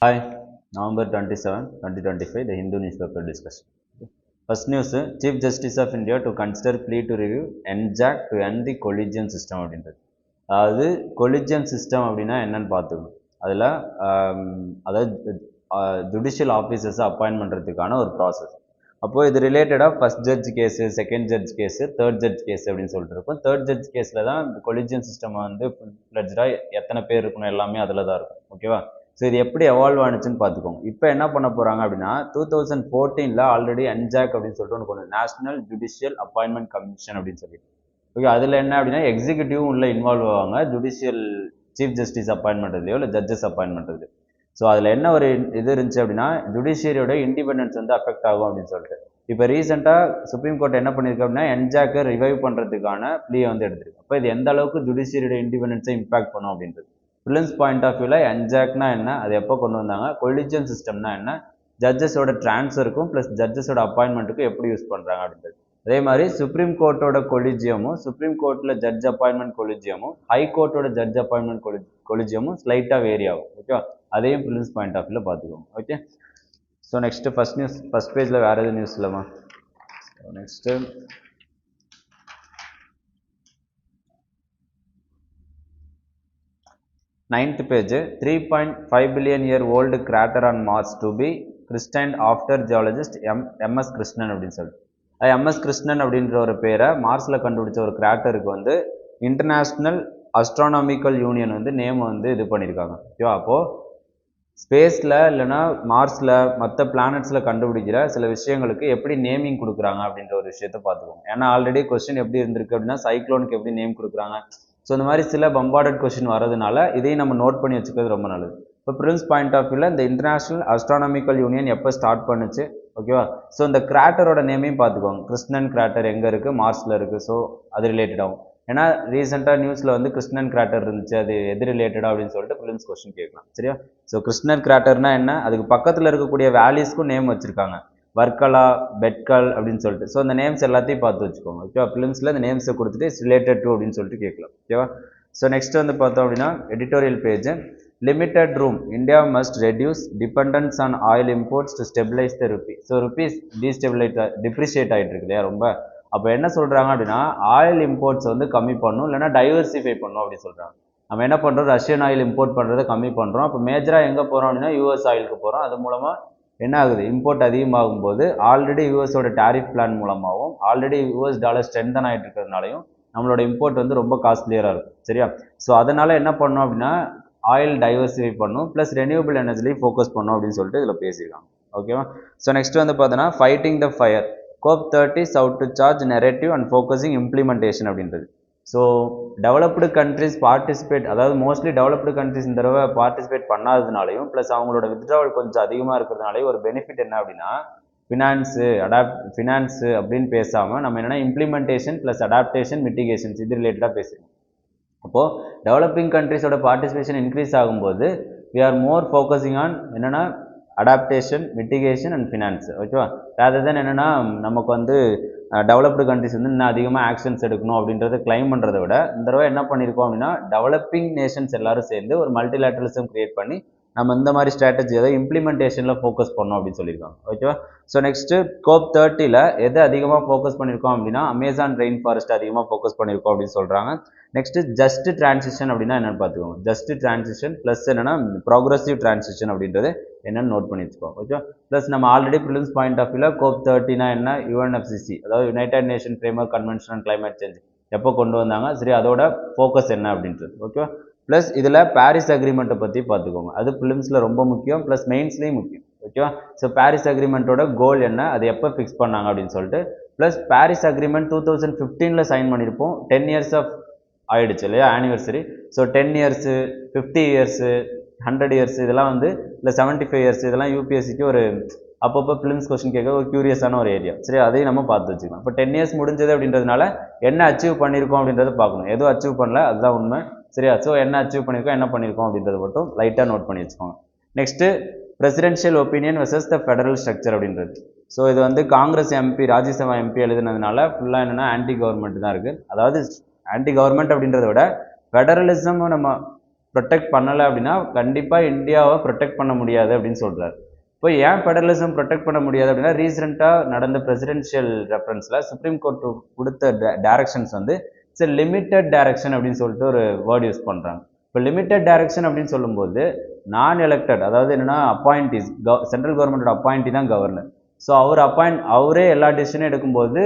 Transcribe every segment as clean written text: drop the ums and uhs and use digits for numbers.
Hi, November 27, 2025, the Hindu newspaper discussion. First news, Chief Justice of India to consider plea to review NJAC to end the collegium system அப்படின்றது. அதாவது collegium system அப்படின்னா என்னன்னு பார்த்துக்கணும். அதில் அதாவது judicial ஆஃபீஸர்ஸை appoint பண்ணுறதுக்கான ஒரு ப்ராசஸ். அப்போது இது ரிலேட்டடாக first judge case, second judge case, third judge case அப்படின்னு சொல்லிட்டு இருக்கும். தேர்ட் ஜட்ஜ் கேஸில் தான் இந்த கொலிஜியம் சிஸ்டம் வந்து ஃபுல் ஃப்ளெட்ஜாக எத்தனை பேர் இருக்கணும் எல்லாமே அதில் தான் இருக்கும். ஓகேவா? ஸோ இது எப்படி எவால்வ் ஆனிச்சுன்னு பார்த்துக்கோங்க. இப்போ என்ன பண்ண போகிறாங்க அப்படின்னா 2014 ஆல்ரெடி NJAC அப்படின்னு சொல்லிட்டு ஒன்று நேஷனல் ஜுடிஷியல் அப்பாயின்மெண்ட் கமிஷன் அப்படின்னு சொல்லிட்டு. ஓகே, அதில் என்ன அப்படின்னா எக்ஸிக்யூட்டிவும் உள்ள இன்வால்வ் ஆவாங்க, ஜுடிஷியல் சீஃப் ஜஸ்டிஸ் அப்பாயின்ட் பண்ணுறதுலையோ இல்லை ஜட்ஜஸ் அப்பாயின்ட் பண்ணுறது. ஸோ அதில் என்ன ஒரு இது இருந்துச்சு அப்படின்னா ஜுடிஷியரியோட இண்டிபெண்டன்ஸ் வந்து அஃபெக்ட் ஆகும் அப்படின்னு சொல்லிட்டு. இப்போ ரீசெண்டாக சுப்ரீம் கோர்ட் என்ன பண்ணியிருக்கு அப்படின்னா NJAC ரிவைவ் பண்ணுறதுக்கான ப்ளீயை வந்து எடுத்திருக்கு. அப்போ இது எந்த அளவுக்கு ஜுடிஷியரியோட இண்டிபெண்டன்ஸை இம்பாக்ட் பண்ணும் அப்படின்றது. ப்ரிலிம்ஸ் பாயிண்ட் ஆஃப் வியூவில் NJACனா என்ன, அது எப்போ கொண்டு வந்தாங்க, கொலிஜியம் சிஸ்டம்னா என்ன, ஜட்ஜஸோட ட்ரான்ஸ்ஃபருக்கும் ப்ளஸ் ஜட்ஜஸோட அப்பாயின்மெண்ட்டுக்கும் எப்படி யூஸ் பண்ணுறாங்க அப்படின்றது. அதே மாதிரி சுப்ரீம் கோர்ட்டோட கொலிஜியமும், சுப்ரீம் கோர்ட்டில் ஜட்ஜ் அப்பாயின்மெண்ட் கொலிஜியமும், ஹை கோர்ட்டோட ஜட்ஜ் அப்பாயின்மெண்ட் கொலிஜியமும் ஸ்லைட்டாக வேரி ஆகும். ஓகேவா? அதையும் ப்ரிலிம்ஸ் பாயிண்ட் ஆஃப் வியூவில் பார்த்துக்கோங்க. Okay, so next first news, first பேஜில் வேறு எதுவும் நியூஸ் இல்லைம்மா. Next 9th page, 3.5 billion year old crater on Mars to be christened after geologist MS Krishnan அப்படின்னு சொல்லிட்டு. MS கிருஷ்ணன் அப்படின்ற ஒரு பேரை மார்ஸில் கண்டுபிடிச்ச ஒரு கிராட்டருக்கு வந்து இன்டர்நேஷ்னல் அஸ்ட்ரானாமிக்கல் யூனியன் வந்து நேம் வந்து இது பண்ணியிருக்காங்க. ஓகேவா? அப்போது ஸ்பேஸில் இல்லைனா மார்ஸில் மற்ற பிளானட்ஸில் கண்டுபிடிக்கிற சில விஷயங்களுக்கு எப்படி நேமிங் கொடுக்குறாங்க அப்படின்ற ஒரு விஷயத்த பார்த்துக்கோங்க. ஏன்னா ஆல்ரெடி கொஸ்டின் எப்படி இருந்திருக்கு அப்படின்னா சைக்ளோனுக்கு எப்படி நேம் கொடுக்குறாங்க. ஸோ இந்த மாதிரி சில பம்பார்டட் கொஸ்டின் வரதுனால இதையும் நம்ம நோட் பண்ணி வச்சுக்கிறது ரொம்ப நல்லது. இப்போ ப்ரிலிம்ஸ் பாயிண்ட் ஆஃப் வியூவில் இந்த இன்டர்நேஷ்னல் அஸ்ட்ரானாமிக்கல் யூனியன் எப்போ ஸ்டார்ட் பண்ணுச்சு, ஓகேவா? ஸோ இந்த கிராட்டரோட நேமையும் பார்த்துக்கோங்க. கிருஷ்ணன் கிராட்டர் எங்கே இருக்குது, மார்ஸில் இருக்குது. ஸோ அது ரிலேட்டட் ஆகும். ஏன்னா ரீசெண்டாக நியூஸில் வந்து கிருஷ்ணன் கிராட்டர் இருந்துச்சு, அது எது ரிலேட்டடாக அப்படின்னு சொல்லிட்டு ப்ரிலிம்ஸ் கொஸ்டின் கேட்கலாம். சரியா? ஸோ கிருஷ்ணன் கிராட்டர்னா என்ன, அதுக்கு பக்கத்தில் இருக்கக்கூடிய வேலிஸ்க்கும் நேம் வச்சுருக்காங்க, வர்க்கலா, பெட்கல் அப்படின்னு சொல்லிட்டு. ஸோ அந்த நேம்ஸ் எல்லாத்தையும் பார்த்து வச்சுக்கோங்க. ஓகேவா? ஃபிலிம்ஸில் இந்த நேம்ஸை கொடுத்துட்டு இட்ஸ் ரிலேட்டட் டு அப்படின்னு சொல்லிட்டு கேட்கலாம். ஓகேவா? ஸோ நெக்ஸ்ட் வந்து பார்த்தோம் அப்படின்னா editorial page, limited room, India must reduce dependence on oil imports to stabilise the rupee. So rupees depreciate ஆகிட்டு இருக்கு இல்லையா ரொம்ப. அப்போ என்ன சொல்கிறாங்க அப்படின்னா ஆயில் இம்போர்ட்ஸ் வந்து கம்மி பண்ணும், இல்லைனா டைவர்சிஃபை பண்ணும் அப்படின்னு சொல்கிறாங்க. நம்ம என்ன பண்ணுறோம், ரஷ்யன் ஆயில் இம்போர்ட் பண்ணுறதை கம்மி பண்ணுறோம். அப்போ மேஜராக எங்கே போகிறோம் அப்படின்னா US ஆயிலுக்கு போகிறோம். அது மூலமாக என்ன ஆகுது, இம்போர்ட் அதிகமாகும் போது ஆல்ரெடி யூஎஸோட டேரிஃப் பிளான் மூலமாகவும் ஆல்ரெடி US டாலர் ஸ்ட்ரென்தன் ஆகிட்டு இருக்கிறதுனாலையும் நம்மளோட இம்போர்ட் வந்து ரொம்ப காஸ்ட்லியராக இருக்கும். சரியா? ஸோ அதனால் என்ன பண்ணோம் அப்படின்னா ஆயில் டைவர்சிஃபை பண்ணும், ப்ளஸ் ரெனியூபிள் எனர்ஜிலையும் ஃபோக்கஸ் பண்ணும் அப்படின்னு சொல்லிட்டு இதில் பேசியிருக்காங்க. ஓகேவா? ஸோ நெக்ஸ்ட் வந்து பார்த்தோன்னா fighting the fire, COP30 shout to charge narrative and focusing implementation அப்படின்றது. ஸோ டெவலப்டு கண்ட்ரிஸ் பார்ட்டிசிபேட், அதாவது மோஸ்ட்லி டெவலப்டு கண்ட்ரிஸ் இந்த தடவை பார்ட்டிசிபேட் பண்ணாததுனாலையும் ப்ளஸ் அவங்களோட வித்ட்ராவல் கொஞ்சம் அதிகமாக இருக்கிறதுனாலையும் ஒரு பெனிஃபிட் என்ன அப்படின்னா ஃபினான்ஸு அப்படின்னு பேசாமல் நம்ம என்னென்னா இம்ப்ளிமெண்டேஷன் ப்ளஸ் அடாப்டேஷன் மிட்டிகேஷன்ஸ் இது ரிலேட்டடாக பேசுகிறோம். அப்போது டெவலப்பிங் கண்ட்ரிஸோட பார்ட்டிசிபேஷன் இன்க்ரீஸ் ஆகும்போது we are more focusing on என்னென்னா அடாப்டேஷன், மிட்டிகேஷன் அண்ட் ஃபினான்ஸ். ஓகேவா? ரேதர் தென் என்னென்னா நமக்கு வந்து டெவலப்டு கண்ட்ரிஸ் வந்து இன்னும் அதிகமாக ஆக்ஷன்ஸ் எடுக்கணும் அப்படின்றத கிளைம் பண்ணுறதை விட இந்த தடவை என்ன பண்ணியிருக்கோம் அப்படின்னா டெவலப்பிங் நேஷன்ஸ் எல்லாரும் சேர்ந்து ஒரு மல்டிலேட்டரலிசம் கிரியேட் பண்ணி நம்ம இந்த மாதிரி ஸ்ட்ராட்டஜி ஏதாவது இம்ப்ளிமெண்டேஷனில் ஃபோக்கஸ் பண்ணோம் அப்படின்னு சொல்லியிருக்காங்க. ஓகேவா? ஸோ நெக்ஸ்ட்டு COP30 எது அதிகமாக ஃபோக்கஸ் பண்ணியிருக்கோம் அப்படின்னா அமேசான் ரெயின் ஃபாரஸ்ட் அதிகமாக ஃபோக்கஸ் பண்ணியிருக்கோம் அப்படின்னு சொல்கிறாங்க. நெக்ஸ்ட்டு ஜஸ்ட் டிரான்சிஷன் அப்படின்னா என்னென்னு பார்த்துக்கோங்க. ஜஸ்ட் டிரான்சிஷன் ப்ளஸ் என்னென்னா ப்ராக்ரஸிவ் டிரான்சிஷன் அப்படின்றது என்னென்னு நோட் பண்ணி வச்சுக்கோங்க. ஓகே, ப்ளஸ் நம்ம ஆல்ரெடி ப்ரிலிம்ஸ் பாயிண்ட் ஆஃப் வியூவில் COP30 என்ன, UNFCCC அதாவது United nation framework convention on climate change எப்போ கொண்டு வந்தாங்க, சரி அதோட ஃபோக்கஸ் என்ன அப்படின்றது. ஓகே, ப்ளஸ் இதில் பாரிஸ் அக்ரிமெண்ட்டை பற்றி பார்த்துக்கோங்க. அது ப்ரிலிம்ஸில் ரொம்ப முக்கியம், ப்ளஸ் மெயின்ஸ்லேயும் முக்கியம். ஓகேவா? ஸோ பாரிஸ் அக்ரிமெண்ட்டோட கோல் என்ன, அது எப்போ ஃபிக்ஸ் பண்ணாங்க அப்படின்னு சொல்லிட்டு, ப்ளஸ் பாரிஸ் அக்ரிமெண்ட் 2015 சைன் பண்ணியிருப்போம். 10 years ஆஃப் ஆயிடுச்சு இல்லையா anniversary. So 10 years, 50 years, 100 years இதெல்லாம் வந்து இல்லை 75 years இதெல்லாம் யூபிஎஸ்சிக்கு ஒரு அப்பப்போ ஃபிலிம்ஸ் கொஸ்டின் கேட்க ஒரு க்யூரியஸான ஒரு ஏரியா. சரி, அதையும் நம்ம பார்த்து வச்சுக்கலாம். இப்போ 10 years முடிஞ்சது அப்படின்றதுனால என்ன அச்சீவ் பண்ணியிருக்கோம் அப்படின்றத பார்க்கணும். எதுவும் அச்சீவ் பண்ணல, அதுதான் உண்மை. சரியா? ஸோ என்ன அச்சீவ் பண்ணியிருக்கோம், என்ன பண்ணியிருக்கோம் அப்படின்றத மட்டும் லைட்டாக நோட் பண்ணி வச்சுக்கோங்க. நெக்ஸ்ட்டு பிரசிடென்ஷியல் ஒப்பீனியன் வெர்சஸ் த ஃபெடரல் ஸ்ட்ரக்சர் அப்படின்றது. ஸோ இது வந்து காங்கிரஸ் எம்பி, ராஜ்யசபா எம்பி எழுதுனதுனால ஃபுல்லாக என்னென்னா ஆன்டி கவர்மெண்ட் தான் இருக்குது. அதாவது ஆன்டி கவர்மெண்ட் அப்படின்றத விட ஃபெடரலிசம் நம்ம ப்ரொடெக்ட் பண்ணலை அப்படின்னா கண்டிப்பாக இந்தியாவை ப்ரொடெக்ட் பண்ண முடியாது அப்படின்னு சொல்கிறார். இப்போ ஏன் ஃபெடரலிசம் ப்ரொடெக்ட் பண்ண முடியாது அப்படின்னா ரீசெண்டாக நடந்த பிரசிடென்ஷியல் ரெஃபரன்ஸில் சுப்ரீம் கோர்ட் கொடுத்த டைரக்ஷன்ஸ் வந்து இட்ஸ் லிமிட்டட் டைரக்ஷன் அப்படின்னு சொல்லிட்டு ஒரு வேர்டு யூஸ் பண்ணுறாங்க. இப்போ லிமிட்டட் டைரக்ஷன் அப்படின்னு சொல்லும்போது நான் எலெக்டட், அதாவது என்னன்னா அப்பாயிண்டிஸ், சென்ட்ரல் கவர்மெண்டோட அப்பாயிண்டி தான் கவர்னர். ஸோ அவரே எல்லா டிசிஷனும் எடுக்கும்போது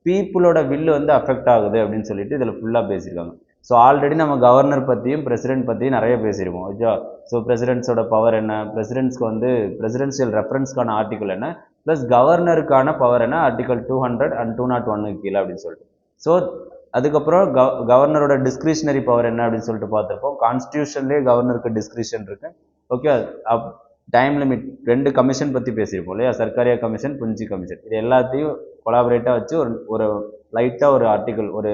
பீப்புளோட வில்லு வந்து அஃபெக்ட் ஆகுது அப்படின்னு சொல்லிட்டு இதில் ஃபுல்லாக பேசியிருக்காங்க. ஸோ ஆல்ரெடி நம்ம கவர்னர் பற்றியும் பிரசிடென்ட் பற்றியும் நிறைய பேசியிருக்கோம். ஓகே, ஸோ பிரசிடென்ட்ஸோட பவர் என்ன, பிரசிடென்ட்ஸ்க்கு வந்து பிரசிடென்ஷியல் ரெஃபரன்ஸ்க்கான ஆர்டிகல் என்ன, ப்ளஸ் கவர்னருக்கான பவர் என்ன, ஆர்டிகல் 200 and 201 கீழே அப்படின்னு சொல்லிட்டு. ஸோ அதுக்கப்புறம் கவர்னரோட டிஸ்கிரிஷனரி பவர் என்ன அப்படின்னு சொல்லிட்டு பார்த்துருப்போம். கான்ஸ்டியூஷன்லேயே கவர்னருக்கு டிஸ்கிரிஷன் இருக்கு. ஓகே, டைம் லிமிட் 2 கமிஷன் பற்றி பேசியிருப்போம் இல்லையா, சர்க்காரியா கமிஷன், புஞ்சி கமிஷன். இது எல்லாத்தையும் கொலாபரேட்டாக வச்சு ஒரு லைட்டாக ஒரு ஆர்டிகல், ஒரு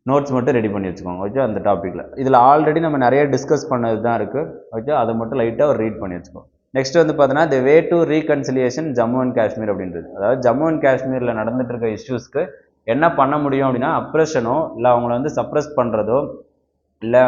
நோட்ஸ் மட்டும் ரெடி பண்ணி வச்சுக்கோங்க. ஓகே, அந்த டாப்பிக்கில் இதில் ஆல்ரெடி நம்ம நிறைய டிஸ்கஸ் பண்ணது தான் இருக்குது. ஓகே, அதை மட்டும் லைட்டாக ஒரு ரீட் பண்ணி வச்சுக்கோங்க. நெக்ஸ்ட் வந்து பார்த்தீங்கன்னா the way to reconciliation Jammu and Kashmir அப்படின்றது. அதாவது ஜம்மு அண்ட் காஷ்மீரில் நடந்துட்டு இருக்க இஷ்யூஸ்க்கு என்ன பண்ண முடியும் அப்படின்னா அப்ரெஷனோ இல்லை அவங்கள வந்து சப்ரெஸ் பண்ணுறதோ இல்லை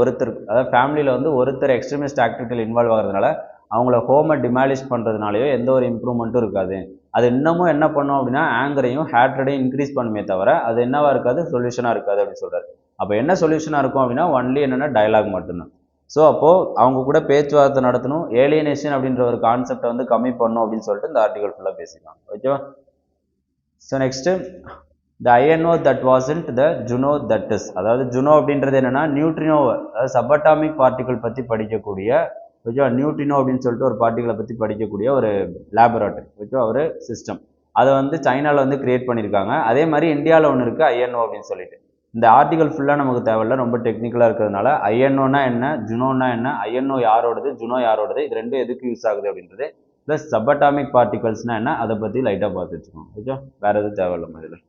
ஒருத்தர், அதாவது ஃபேமிலியில் வந்து ஒருத்தர் எக்ஸ்ட்ரீமிஸ்ட் ஆக்டிவிட்டியில் இன்வால்வ் ஆகிறதுனால அவங்கள ஹோமை டிமாலிஷ் பண்ணுறதுனாலையோ எந்த ஒரு இம்ப்ரூவ்மெண்ட்டும் இருக்காது. அது இன்னமும் என்ன பண்ணும் அப்படின்னா ஆங்கரையும் ஹேட்ரடையும் இன்க்ரீஸ் பண்ணுமே தவிர அது என்னவா இருக்காது, சொல்யூஷனாக இருக்காது அப்படின்னு சொல்கிறாரு. அப்போ என்ன சொல்யூஷனாக இருக்கும் அப்படின்னா ஒன்லி என்னென்னா டயலாக் மட்டும்தான். ஸோ அப்போது அவங்க கூட பேச்சுவார்த்தை நடத்தணும், ஏலியனேஷன் அப்படின்ற ஒரு கான்செப்டை வந்து கம்மி பண்ணணும் அப்படின்னு சொல்லிட்டு இந்த ஆர்டிகல் ஃபுல்லாக பேசிக்கலாம். ஓகேவா? So next the INO that wasn't the Juno that is. அதாவது ஜுனோ அப்படின்றது என்னென்னா நியூட்ரினோ, அதாவது சபட்டாமிக் பார்ட்டிகல் பற்றி படிக்கக்கூடிய, ஓகேவா, நியூட்ரினோ அப்படின்னு சொல்லிட்டு ஒரு பார்ட்டிகளை பற்றி படிக்கக்கூடிய ஒரு லேபரேட்டரி, ஓகேவா, ஒரு சிஸ்டம். அதை வந்து சைனாவில் வந்து கிரியேட் பண்ணியிருக்காங்க. அதே மாதிரி இந்தியாவில் ஒன்று இருக்குது ஐஎன்ஓ அப்படின்னு சொல்லிட்டு. இந்த ஆர்டிகல் ஃபுல்லாக நமக்கு தேவையில்ல, ரொம்ப டெக்னிக்கலாக இருக்கிறதுனால ஐஎன்ஓனா என்ன, ஜுனோனா என்ன, ஐஎன்ஓ யாரோடது, ஜுனோ யாரோடது, இது ரெண்டும் எதுக்கு யூஸ் ஆகுது அப்படின்றது, ப்ளஸ் சபட்டாமிக் பார்ட்டிகல்ஸ்னால் என்ன, அதை பற்றி லைட்டாக பார்த்து வச்சுக்கோங்க. ஓகே, வேறு எதுவும் தேவையில்லை இதில்.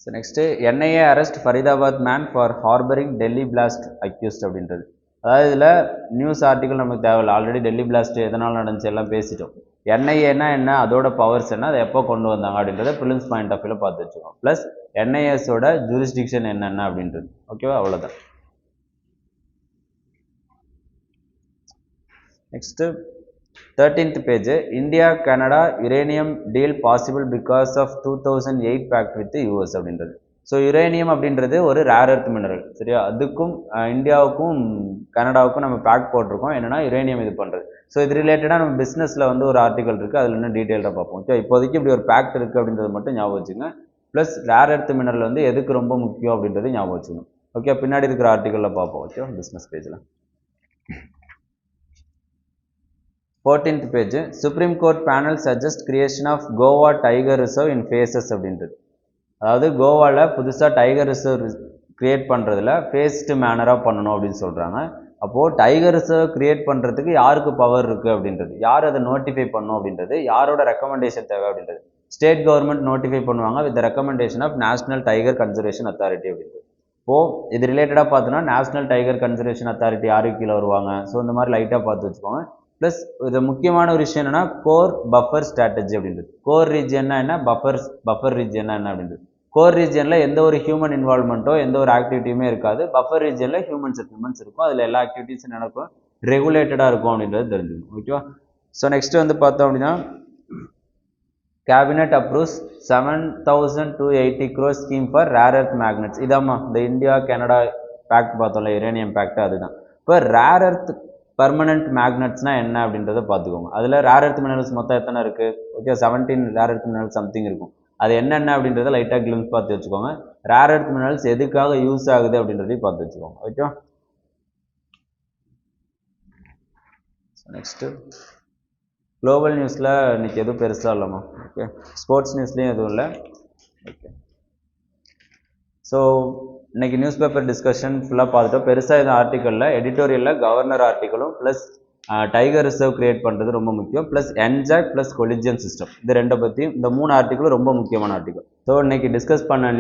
So next NIA arrest Faridabad man for harbouring Delhi blast accused அப்படின்றது. அதாவது இதில் நியூஸ் ஆர்டிகல் நமக்கு தேவையில்லை, ஆல்ரெடி டெல்லி பிளாஸ்ட் எதனால் நடந்துச்சு எல்லாம் பேசிட்டோம். என்ஐஏனா என்ன, அதோட பவர்ஸ் என்ன, அதை எப்போ கொண்டு வந்தாங்க அப்படின்றத ப்ரிலிம்ஸ் பாயிண்ட் ஆஃப் வியூவில் பார்த்து வச்சுக்கோம். ப்ளஸ் என்ஐஎஸோட ஜூரிஸ்டிக்ஷன் என்னென்ன அப்படின்றது. ஓகேவா, அவ்வளோதான். Next 13th page, India Canada uranium deal possible because of 2008 pact with US அப்படின்றது. ஸோ யுரேனியம் அப்படின்றது ஒரு ரேர் எர்த் மினரல், சரியா, அதுக்கும் இந்தியாவுக்கும் கனடாவுக்கும் நம்ம பேக் போட்டிருக்கோம். என்னென்னா யுரேனியம் இது பண்ணுறது. ஸோ இது ரிலேட்டடாக நம்ம பிஸ்னஸில் வந்து ஒரு ஆர்டிகல் இருக்குது, அதில் இன்னும் டீட்டெயிலாக பார்ப்போம். ஓகே, இப்போதைக்கு இப்படி ஒரு பேக்ட் இருக்குது அப்படின்றது மட்டும் ஞாபகம் வச்சுங்க. ப்ளஸ் ரேர் எர்த் மினரல் வந்து எதுக்கு ரொம்ப முக்கியம் அப்படின்றது ஞாபகம் வச்சுக்கணும். ஓகே, பின்னாடி இருக்கிற ஆர்டிக்கலில் பார்ப்போம். ஓகே, பிஸ்னஸ் பேஜில் 14th page, supreme court panel suggest creation of Goa tiger reserve in phases அப்படின்றது. அதாவது கோவாவில் புதுசாக டைகர் ரிசர்வ் கிரியேட் பண்ணுறதுல ஃபேஸ்டு மேனராக பண்ணணும் அப்படின்னு சொல்கிறாங்க. அப்போது டைகர் ரிசர்வ் கிரியேட் பண்ணுறதுக்கு யாருக்கு பவர் இருக்குது அப்படின்றது, யார் அதை நோட்டிஃபை பண்ணணும் அப்படின்றது, யாரோட ரெக்கமெண்டேஷன் தேவை அப்படின்றது. ஸ்டேட் கவர்மெண்ட் நோட்டிஃபை பண்ணுவாங்க with recommendation of national tiger conservation authority அப்படின்றது. இப்போது இது ரிலேட்டடாக பார்த்தோன்னா நேஷனல் டைகர் கன்சர்வேஷன் அத்தாரிட்டி யாருக்கு கீழே வருவாங்க, ஸோ இந்த மாதிரி லைட்டாக பார்த்து வச்சுக்கோங்க. ப்ளஸ் இது முக்கியமான ஒரு விஷயம் என்னென்னா கோர் பஃபர் ஸ்ட்ராட்டஜி அப்படின்றது. கோர் ரீஜியன்னா என்ன, பஃபர் ரீஜியன்னா என்ன அப்படின்றது. கோர் ரீஜியனில் எந்த ஒரு ஹியூமன் இன்வால்மெண்ட்டோ எந்த ஒரு ஆக்டிவிட்டியுமே இருக்காது. பஃபர் ரீஜியனில் ஹியூமன் செட்டில்மெண்ட்ஸ் இருக்கும், அதில் எல்லா ஆக்டிவிட்டீஸும் நடக்கும், ரெகுலேட்டடாக இருக்கும் அப்படின்றது தெரிஞ்சுக்கணும். ஓகேவா? ஸோ நெக்ஸ்ட் வந்து பார்த்தோம் அப்படின்னா cabinet approves 7,280 crore scheme for rare earth magnets. இதாம்மா இந்த இந்தியா கனடா பேக்ட் பார்த்தோம்ல, யுரேனியம் பேக்ட், அதுதான். இப்போ ரேர் எர்த் பர்மனெண்ட் மேக்னெட்ஸ்னால் என்ன அப்படின்றத பார்த்துக்கோங்க. அதில் ரேர் எர்த் மினரல்ஸ் மொத்தம் எத்தனை இருக்குது? Okay, 17 rare earth minerals something இருக்கும். அது என்னென்ன அப்படின்றத லைட்டாக கிளிம்ஸ் பார்த்து வச்சுக்கோங்க. ரேர் எர்த் மினரல்ஸ் எதுக்காக யூஸ் ஆகுது அப்படின்றதையும் பார்த்து வச்சுக்கோங்க. ஓகே, நெக்ஸ்ட்டு குளோபல் நியூஸில் இன்றைக்கி எதுவும் பெருசாக இல்லைம்மா. ஓகே, ஸ்போர்ட்ஸ் நியூஸ்லேயும் எதுவும் இல்லை. ஓகே, ஸோ இன்றைக்கி நியூஸ் பேப்பர் டிஸ்கஷன் ஃபுல்லாக பார்த்துட்டோம். பெருசாக எதுவும் ஆர்டிக்கலில் எடிட்டோரியலில் கவர்னர் ஆர்டிக்கலும் ப்ளஸ் டைகர் ரிசர்வ் கிரியேட் பண்ணுறது ரொம்ப முக்கியம், plus NJAC plus collegium system, இது ரெண்டை பற்றியும் இந்த 3 ஆர்டிக்கிளும் ரொம்ப முக்கியமான ஆர்டிக்கல். ஸோ இன்றைக்கி டிஸ்கஸ் பண்ண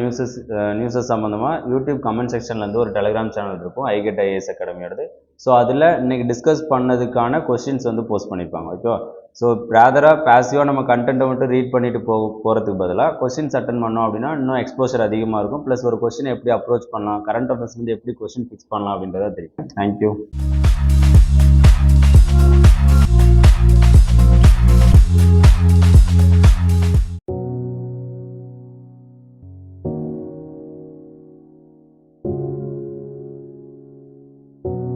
நியூஸஸ் சம்மந்தமாக யூடியூப் கமெண்ட் செக்ஷன்லேருந்து ஒரு டெலிகிராம் சேனல் இருக்கும், ஐகெட் ஐஏஎஸ் அகாடமியோடது. ஸோ அதில் இன்றைக்கி டிஸ்கஸ் பண்ணதுக்கான கொஸ்டின்ஸ் வந்து போஸ்ட் பண்ணியிருப்பாங்க. ஓகேவா? ஸோ ரேதராக பேசிவாக நம்ம கண்டென்ட்டை மட்டும் ரீட் பண்ணிட்டு போகிறதுக்கு பதிலாக கொஸ்டின்ஸ் அட்டன் பண்ணோம் அப்படின்னா இன்னும் எக்ஸ்போஷர் அதிகமாக இருக்கும், ப்ளஸ் ஒரு கொஸ்டினை எப்படி அப்ரோச் பண்ணலாம், கரண்ட் அஃபேர்ஸ் வந்து எப்படி கொஸ்டின் ஃபிக்ஸ் பண்ணலாம் அப்படின்றத தெரியும். தேங்க்யூ.